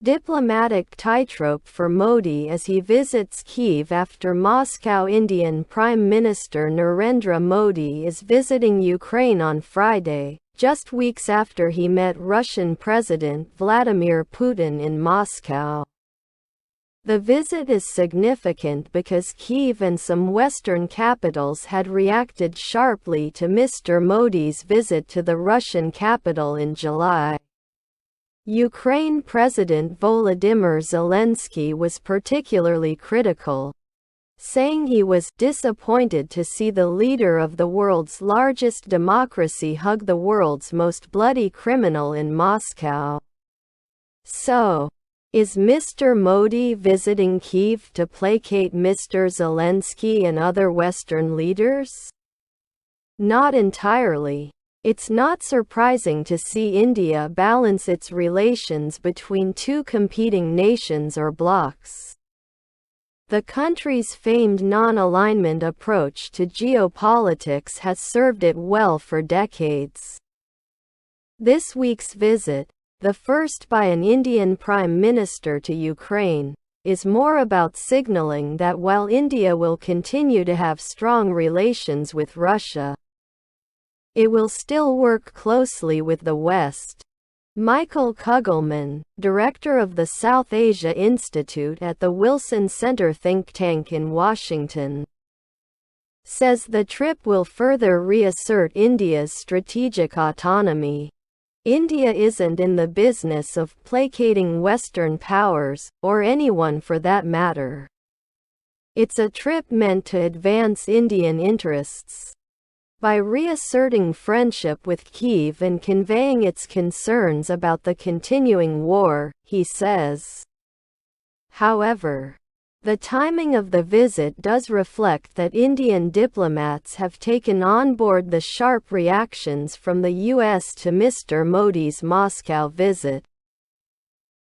diplomatic tightrope for Modi as he visits Kyiv after Moscow. Indian Prime Minister Narendra Modi is visiting Ukraine on Friday, just weeks after he met Russian President Vladimir Putin in Moscow. The visit is significant because Kyiv and some Western capitals had reacted sharply to Mr. Modi's visit to the Russian capital in July. Ukraine President Volodymyr Zelensky was particularly critical, saying he was disappointed to see the leader of the world's largest democracy hug the world's most bloody criminal in Moscow. So, is Mr. Modi visiting Kyiv to placate Mr. Zelensky and other Western leaders? Not entirely. It's not surprising to see India balance its relations between two competing nations or blocs. The country's famed non-alignment approach to geopolitics has served it well for decades. This week's visit, the first by an Indian Prime Minister to Ukraine, is more about signaling that while India will continue to have strong relations with Russia, it will still work closely with the West. Michael Kugelman, director of the South Asia Institute at the Wilson Center think tank in Washington, says the trip will further reassert India's strategic autonomy. India isn't in the business of placating Western powers, or anyone for that matter. It's a trip meant to advance Indian interests. By reasserting friendship with Kyiv and conveying its concerns about the continuing war, he says. However, the timing of the visit does reflect that Indian diplomats have taken on board the sharp reactions from the US to Mr. Modi's Moscow visit.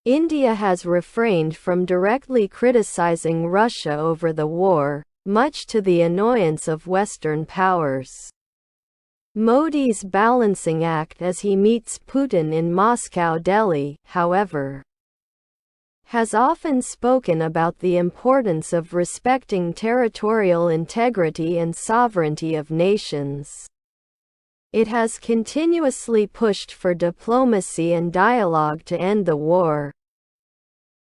India has refrained from directly criticizing Russia over the war, much to the annoyance of Western powers. Modi's balancing act as he meets Putin in Moscow. Delhi, however, has often spoken about the importance of respecting territorial integrity and sovereignty of nations. It has continuously pushed for diplomacy and dialogue to end the war.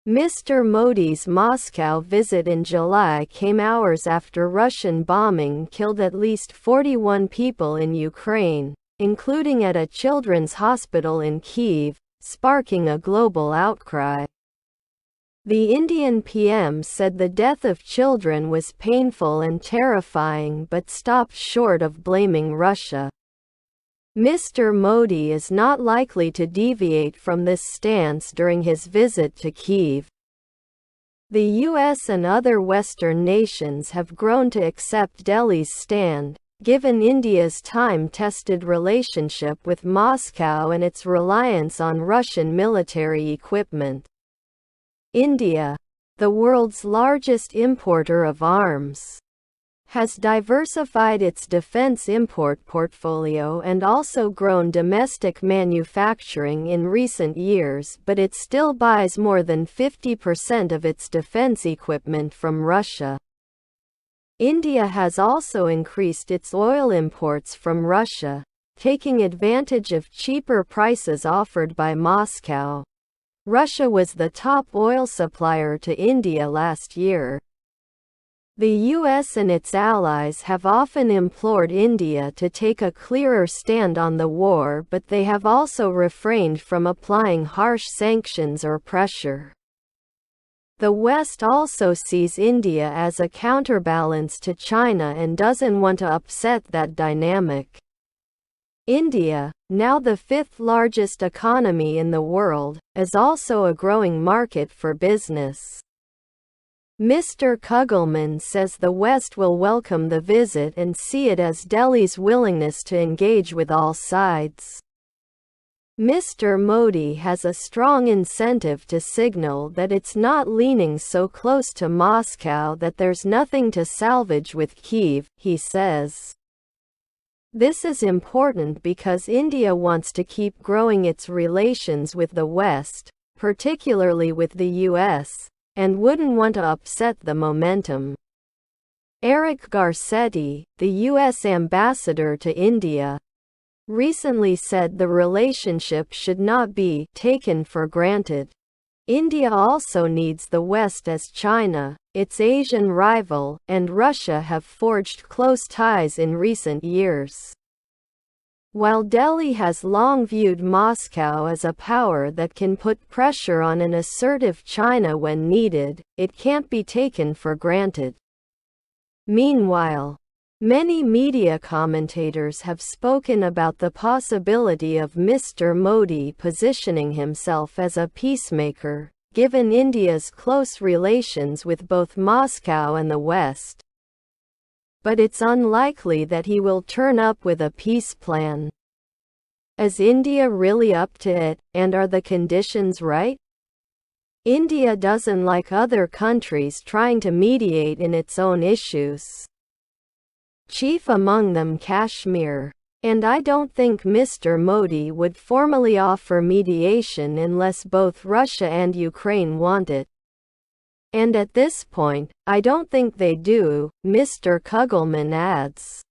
Mr. Modi's Moscow visit in July came hours after Russian bombing killed at least 41 people in Ukraine, including at a children's hospital in Kyiv, sparking a global outcry. The Indian PM said the death of children was painful and terrifying but stopped short of blaming Russia. Mr. Modi is not likely to deviate from this stance during his visit to Kyiv. The US and other Western nations have grown to accept Delhi's stand, given India's time-tested relationship with Moscow and its reliance on Russian military equipment. India, the world's largest importer of arms, has diversified its defense import portfolio and also grown domestic manufacturing in recent years, but it still buys more than 50% of its defense equipment from Russia. India has also increased its oil imports from Russia, taking advantage of cheaper prices offered by Moscow. Russia was the top oil supplier to India last year. The US and its allies have often implored India to take a clearer stand on the war, but they have also refrained from applying harsh sanctions or pressure. The West also sees India as a counterbalance to China and doesn't want to upset that dynamic. India, now the fifth largest economy in the world, is also a growing market for business. Mr. Kugelman says the West will welcome the visit and see it as Delhi's willingness to engage with all sides. Mr. Modi has a strong incentive to signal that it's not leaning so close to Moscow that there's nothing to salvage with Kyiv, he says. This is important because India wants to keep growing its relations with the West, particularly with the US, and wouldn't want to upset the momentum. Eric Garcetti, the U.S. ambassador to India, recently said the relationship should not be taken for granted. India also needs the West as China, its Asian rival, and Russia have forged close ties in recent years. While Delhi has long viewed Moscow as a power that can put pressure on an assertive China when needed, it can't be taken for granted. Meanwhile, many media commentators have spoken about the possibility of Mr. Modi positioning himself as a peacemaker, given India's close relations with both Moscow and the West. But it's unlikely that he will turn up with a peace plan. Is India really up to it, and are the conditions right? India doesn't like other countries trying to mediate in its own issues, chief among them Kashmir. And I don't think Mr. Modi would formally offer mediation unless both Russia and Ukraine want it. And at this point, I don't think they do, Mr. Kugelman adds.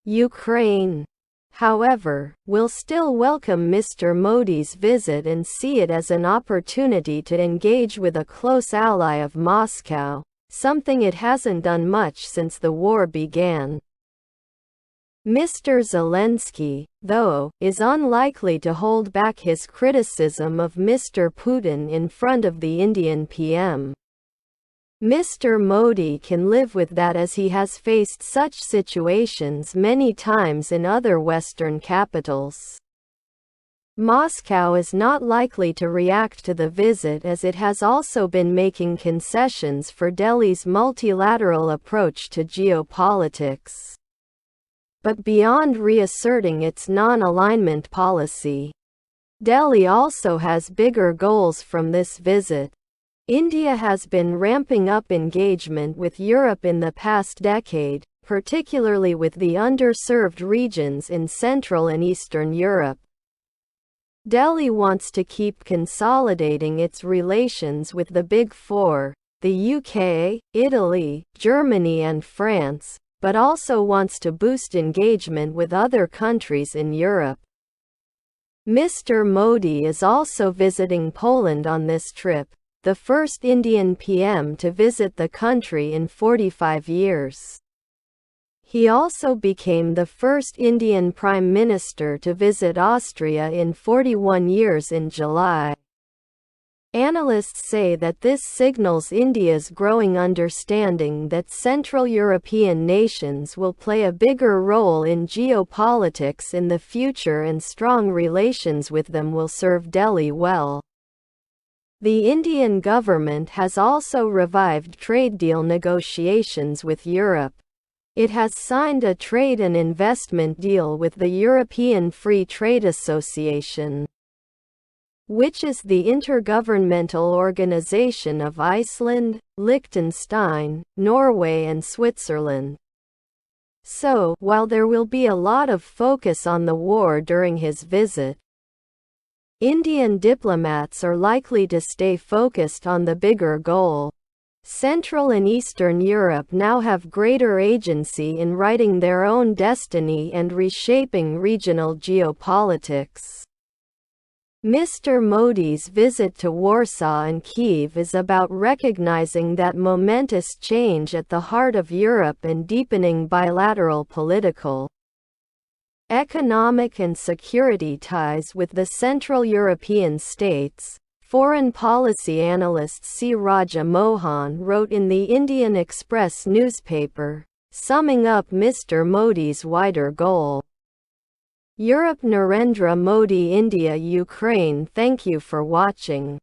Ukraine, however, will still welcome Mr. Modi's visit and see it as an opportunity to engage with a close ally of Moscow, something it hasn't done much since the war began. Mr. Zelensky, though, is unlikely to hold back his criticism of Mr. Putin in front of the Indian PM. Mr. Modi can live with that as he has faced such situations many times in other Western capitals. Moscow is not likely to react to the visit as it has also been making concessions for Delhi's multilateral approach to geopolitics. But beyond reasserting its non-alignment policy, Delhi also has bigger goals from this visit. India has been ramping up engagement with Europe in the past decade, particularly with the underserved regions in Central and Eastern Europe. Delhi wants to keep consolidating its relations with the Big Four, the UK, Italy, Germany and France, but also wants to boost engagement with other countries in Europe. Mr. Modi is also visiting Poland on this trip, the first Indian PM to visit the country in 45 years. He also became the first Indian Prime Minister to visit Austria in 41 years in July. Analysts say that this signals India's growing understanding that Central European nations will play a bigger role in geopolitics in the future and strong relations with them will serve Delhi well. The Indian government has also revived trade deal negotiations with Europe. It has signed a trade and investment deal with the European Free Trade Association, which is the intergovernmental organization of Iceland, Liechtenstein, Norway and Switzerland. So, while there will be a lot of focus on the war during his visit, Indian diplomats are likely to stay focused on the bigger goal. Central and Eastern Europe now have greater agency in writing their own destiny and reshaping regional geopolitics. Mr. Modi's visit to Warsaw and Kyiv is about recognizing that momentous change at the heart of Europe and deepening bilateral political, economic and security ties with the Central European states. Foreign policy analyst C. Raja Mohan wrote in the Indian Express newspaper, summing up Mr. Modi's wider goal. Europe Narendra Modi India Ukraine. Thank you for watching.